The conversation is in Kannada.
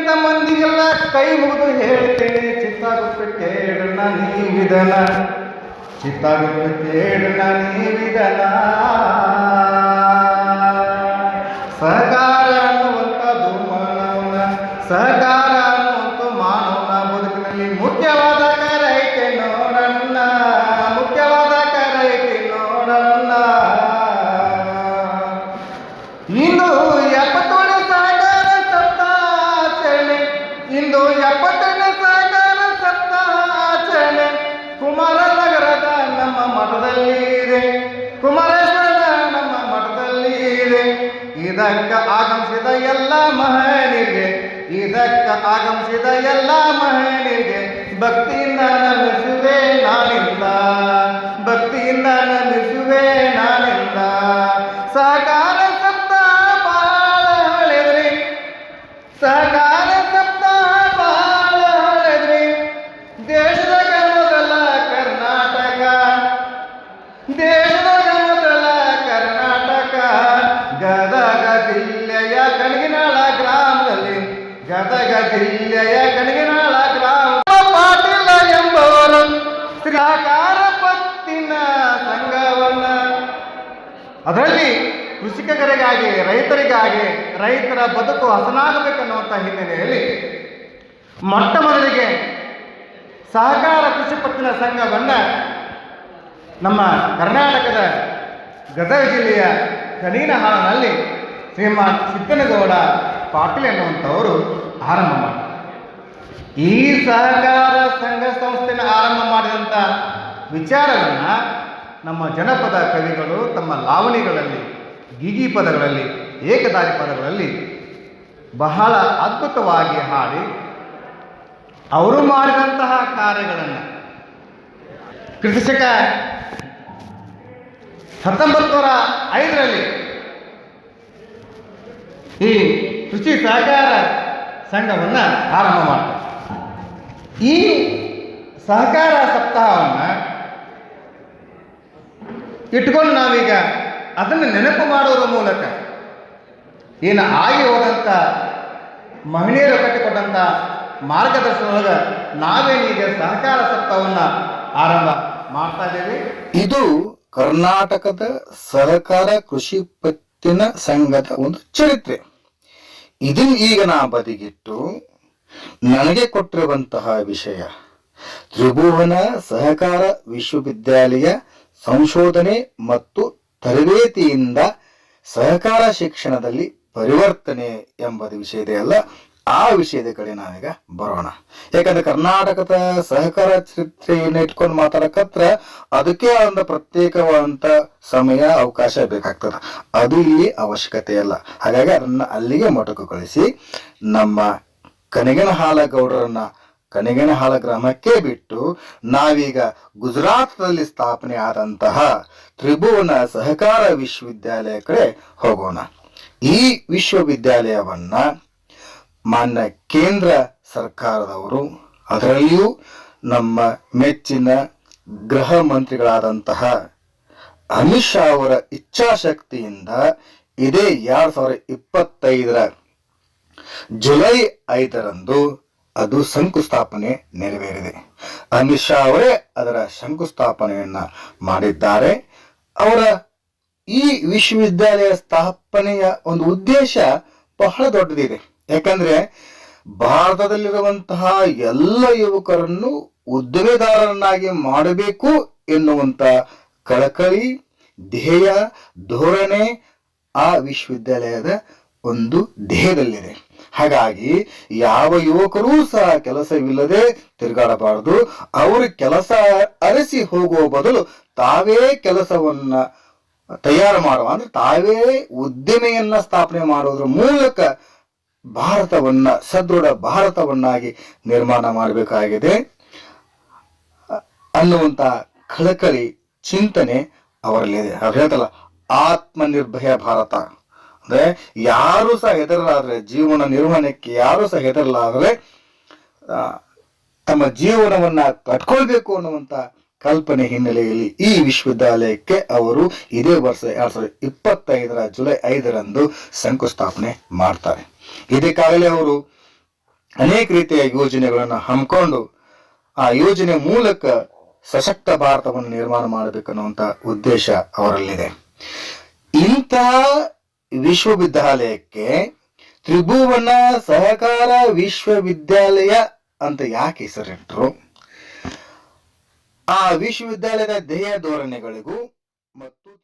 ರೈತ ಮಂದಿಗೆಲ್ಲ ಕೈ ಮುಗಿದು ಹೇಳ್ತೇನೆ, ಚಿತ್ತಾಗುತ್ತೆ ಕೇಳಣ್ಣ ನೀವಿದನ, ಚಿತ್ತಾಗುತ್ತೆ ಕೇಳಣ್ಣ ನೀವಿದನ. ಸಹಕಾರ ಅನ್ನುವಂಥದ್ದು ಮಾನವನ, ಸಹಕಾರ ಅನ್ನುವಂಥ ಮಾನವನ ಬದುಕಿನಲ್ಲಿ ಮುಖ್ಯವಾದ ಕಾರ್ಯ ಐತೆ ನೋಡಣ್ಣ, ಮುಖ್ಯವಾದ ಕಾರ್ಯ ಐತೆ ನೋಡಣ್ಣ. ಇಂದು 70ನೇ ಸಹಕಾರ ಸಪ್ತಾಚರಣೆ, ಇಂದು 70ನೇ ಸಹಕಾರ ಸಪ್ತಾಚರಣೆ ಕುಮಾರನಗರದ ನಮ್ಮ ಮಠದಲ್ಲಿ ಇದೆ, ಕುಮಾರೇಶ್ವರದ ನಮ್ಮ ಮಠದಲ್ಲಿ ಇದೆ. ಇದಕ್ಕ ಆಗಮಿಸಿದ ಎಲ್ಲ ಮಹನೀಯರಿಗೆ, ಇದಕ್ಕ ಆಗಮಿಸಿದ ಎಲ್ಲ ಮಹನೀಯರಿಗೆ ಭಕ್ತಿಯಿಂದ ನಮಿಸುವೆ ನಾನಿಂದ, ಭಕ್ತಿಯಿಂದ ನಮಿಸುವೆ ನಾನಿಂದ. ಸಹಕಾರ ಸಪ್ತಾಹ ಬಾಳ ಹಳೆದ್ರಿ, ಸಹಕಾರ ಸಪ್ತಾಹ ಬಾಳ ಹಳೆದ್ರಿ. ದೇಶದಾಗ ಮೊದಲ ಕರ್ನಾಟಕ, ದೇಶದಾಗ ಮೊದಲ ಕರ್ನಾಟಕ. ಗದಗ ಜಿಲ್ಲೆಯ ಕಣಗಿನಾಳ ಗ್ರಾಮದಲ್ಲಿ, ಗದಗ ಜಿಲ್ಲೆಯ ಕಣಗಿನಾಳ ಗ್ರಾಮ ಪಾಟೀಲ ಎಂಬವರು ಸಹಕಾರ ಪತ್ತಿನ ಸಂಘವನ್ನ, ಅದರಲ್ಲಿ ಕೃಷಿಕರಿಗಾಗಿ, ರೈತರಿಗಾಗಿ, ರೈತರ ಬದುಕು ಹಸನಾಗಬೇಕನ್ನುವಂಥ ಹಿನ್ನೆಲೆಯಲ್ಲಿ ಮೊಟ್ಟ ಮೊದಲಿಗೆ ಸಹಕಾರ ಕೃಷಿ ಪತ್ತಿನ ಸಂಘವನ್ನು ನಮ್ಮ ಕರ್ನಾಟಕದ ಗದಗ ಜಿಲ್ಲೆಯ ಕಣಗಿನಹಾಳನಲ್ಲಿ ಶ್ರೀಮಾನ್ ಸಿದ್ದನಗೌಡ ಪಾಟೀಲ್ ಎನ್ನುವಂಥವರು ಆರಂಭ ಮಾಡಿದರು. ಈ ಸಹಕಾರ ಸಂಘ ಸಂಸ್ಥೆನ ಆರಂಭ ಮಾಡಿದಂಥ ವಿಚಾರವನ್ನು ನಮ್ಮ ಜನಪದ ಕವಿಗಳು ತಮ್ಮ ಲಾವಣಿಗಳಲ್ಲಿ, ಗೀಗಿ ಪದಗಳಲ್ಲಿ, ಏಕದಾರಿ ಪದಗಳಲ್ಲಿ ಬಹಳ ಅದ್ಭುತವಾಗಿ ಹಾಡಿ ಅವರು ಮಾಡಿದಂತಹ ಕಾರ್ಯಗಳನ್ನು ಕ್ರಿಸ್ತಶಕ 1905ರಲ್ಲಿ ಈ ಕೃಷಿ ಸಹಕಾರ ಸಂಘವನ್ನು ಆರಂಭ ಮಾಡ್ತಾರೆ. ಈ ಸಹಕಾರ ಸಪ್ತಾಹವನ್ನು ಇಟ್ಕೊಂಡು ನಾವೀಗ ಅದನ್ನು ನೆನಪು ಮಾಡೋದ್ರ ಮೂಲಕ ಏನು ಆಗಿ ಹೋದಂಥ ಮಹಿಳೆಯರು ಕಟ್ಟಿಕೊಟ್ಟಂಥ ಮಾರ್ಗದರ್ಶನದೊಳಗೆ ನಾವೇನೀಗ ಸಹಕಾರ ಸಪ್ತಾಹವನ್ನು ಆರಂಭ ಮಾಡ್ತಾ ಇದ್ದೇವೆ. ಇದು ಕರ್ನಾಟಕದ ಸಹಕಾರ ಕೃಷಿ ಪತ್ತಿನ ಸಂಘದ ಒಂದು ಚರಿತ್ರೆ. ಇದನ್ನ ಈಗ ನಾ ಬದಿಗಿಟ್ಟು ನನಗೆ ಕೊಟ್ಟಿರುವಂತಹ ವಿಷಯ ತ್ರಿಭುವನ ಸಹಕಾರ ವಿಶ್ವವಿದ್ಯಾಲಯ ಸಂಶೋಧನೆ ಮತ್ತು ತರಬೇತಿಯಿಂದ ಸಹಕಾರ ಶಿಕ್ಷಣದಲ್ಲಿ ಪರಿವರ್ತನೆ ಎಂಬುದು ವಿಷಯ ಇದೆಯಲ್ಲ, ಆ ವಿಷಯದ ಕಡೆ ನಾವೀಗ ಬರೋಣ. ಯಾಕಂದ್ರೆ ಕರ್ನಾಟಕದ ಸಹಕಾರ ಚರಿತ್ರೆಯನ್ನು ಇಟ್ಕೊಂಡು ಮಾತಾಡಕತ್ರ ಅದಕ್ಕೆ ಒಂದು ಪ್ರತ್ಯೇಕವಾದಂತ ಸಮಯ ಅವಕಾಶ ಬೇಕಾಗ್ತದೆ. ಅದು ಇಲ್ಲಿ ಅವಶ್ಯಕತೆ ಇಲ್ಲ. ಹಾಗಾಗಿ ಅದನ್ನ ಅಲ್ಲಿಗೆ ಮೊಟಕುಗೊಳಿಸಿ ನಮ್ಮ ಕಣಗಿನಹಾಳ ಗೌಡರನ್ನ ಕಣಗಿನಹಾಳ ಗ್ರಾಮಕ್ಕೆ ಬಿಟ್ಟು ನಾವೀಗ ಗುಜರಾತ್ನಲ್ಲಿ ಸ್ಥಾಪನೆ ಆದಂತಹ ತ್ರಿಭುವನ ಸಹಕಾರ ವಿಶ್ವವಿದ್ಯಾಲಯ ಕಡೆ ಹೋಗೋಣ. ಈ ವಿಶ್ವವಿದ್ಯಾಲಯವನ್ನ ಮಾನ್ಯ ಕೇಂದ್ರ ಸರ್ಕಾರದವರು, ಅದರಲ್ಲಿಯೂ ನಮ್ಮ ಮೆಚ್ಚಿನ ಗೃಹ ಮಂತ್ರಿಗಳಾದಂತಹ ಅಮಿತ್ ಶಾ ಅವರ ಇಚ್ಛಾಶಕ್ತಿಯಿಂದ ಇದೇ 2025 ಜುಲೈ 5ರಂದು ಅದು ಶಂಕುಸ್ಥಾಪನೆ ನೆರವೇರಿದೆ. ಅಮಿತ್ ಶಾ ಅವರೇ ಅದರ ಶಂಕುಸ್ಥಾಪನೆಯನ್ನ ಮಾಡಿದ್ದಾರೆ. ಅವರ ಈ ವಿಶ್ವವಿದ್ಯಾಲಯ ಸ್ಥಾಪನೆಯ ಒಂದು ಉದ್ದೇಶ ಬಹಳ ದೊಡ್ಡದಿದೆ. ಯಾಕಂದ್ರೆ ಭಾರತದಲ್ಲಿರುವಂತಹ ಎಲ್ಲ ಯುವಕರನ್ನು ಉದ್ದಿಮೆದಾರರನ್ನಾಗಿ ಮಾಡಬೇಕು ಎನ್ನುವಂತ ಕಳಕಳಿ, ಧ್ಯೇಯ, ಧೋರಣೆ ಆ ವಿಶ್ವವಿದ್ಯಾಲಯದ ಒಂದು ಧ್ಯೇಯದಲ್ಲಿದೆ. ಹಾಗಾಗಿ ಯಾವ ಯುವಕರೂ ಸಹ ಕೆಲಸವಿಲ್ಲದೆ ತಿರುಗಾಡಬಾರದು. ಅವರು ಕೆಲಸ ಅರಸಿ ಹೋಗುವ ಬದಲು ತಾವೇ ಕೆಲಸವನ್ನ ತಯಾರು ಮಾಡುವ, ಅಂದ್ರೆ ತಾವೇ ಉದ್ದಿಮೆಯನ್ನ ಸ್ಥಾಪನೆ ಮಾಡುವುದರ ಮೂಲಕ ಭಾರತವನ್ನ ಸದೃಢ ಭಾರತವನ್ನಾಗಿ ನಿರ್ಮಾಣ ಮಾಡಬೇಕಾಗಿದೆ ಅನ್ನುವಂತ ಕಳಕಳಿ ಚಿಂತನೆ ಅವರಲ್ಲಿದೆ. ಅವ್ರು ಹೇಳ್ತಲ್ಲ, ಆತ್ಮನಿರ್ಭಯ ಭಾರತ ಅಂದ್ರೆ ಯಾರು ಸಹ ಹೆದರಲಾದ್ರೆ, ಜೀವನ ನಿರ್ವಹಣೆಗೆ ಯಾರು ಸಹ ಹೆದರಲಾದ್ರೆ ತಮ್ಮ ಜೀವನವನ್ನ ಕಟ್ಕೊಳ್ಬೇಕು ಅನ್ನುವಂತ ಕಲ್ಪನೆ ಹಿನ್ನೆಲೆಯಲ್ಲಿ ಈ ವಿಶ್ವವಿದ್ಯಾಲಯಕ್ಕೆ ಅವರು ಇದೇ ವರ್ಷ 2025 ಜುಲೈ 5ರಂದು ಶಂಕುಸ್ಥಾಪನೆ ಮಾಡ್ತಾರೆ. ಇದಕ್ಕಾಗಲೇ ಅವರು ಅನೇಕ ರೀತಿಯ ಯೋಜನೆಗಳನ್ನು ಹಮ್ಮಿಕೊಂಡು ಆ ಯೋಜನೆ ಮೂಲಕ ಸಶಕ್ತ ಭಾರತವನ್ನು ನಿರ್ಮಾಣ ಮಾಡಬೇಕನ್ನುವಂತ ಉದ್ದೇಶ ಅವರಲ್ಲಿದೆ. ಇಂತಹ ವಿಶ್ವವಿದ್ಯಾಲಯಕ್ಕೆ ತ್ರಿಭುವನ ಸಹಕಾರ ವಿಶ್ವವಿದ್ಯಾಲಯ ಅಂತ ಯಾಕೆ ಹೆಸರಿಟ್ರು? ಆ ವಿಶ್ವವಿದ್ಯಾಲಯದ ಧ್ಯೇಯ ಧೋರಣೆಗಳಿಗೂ ಮತ್ತು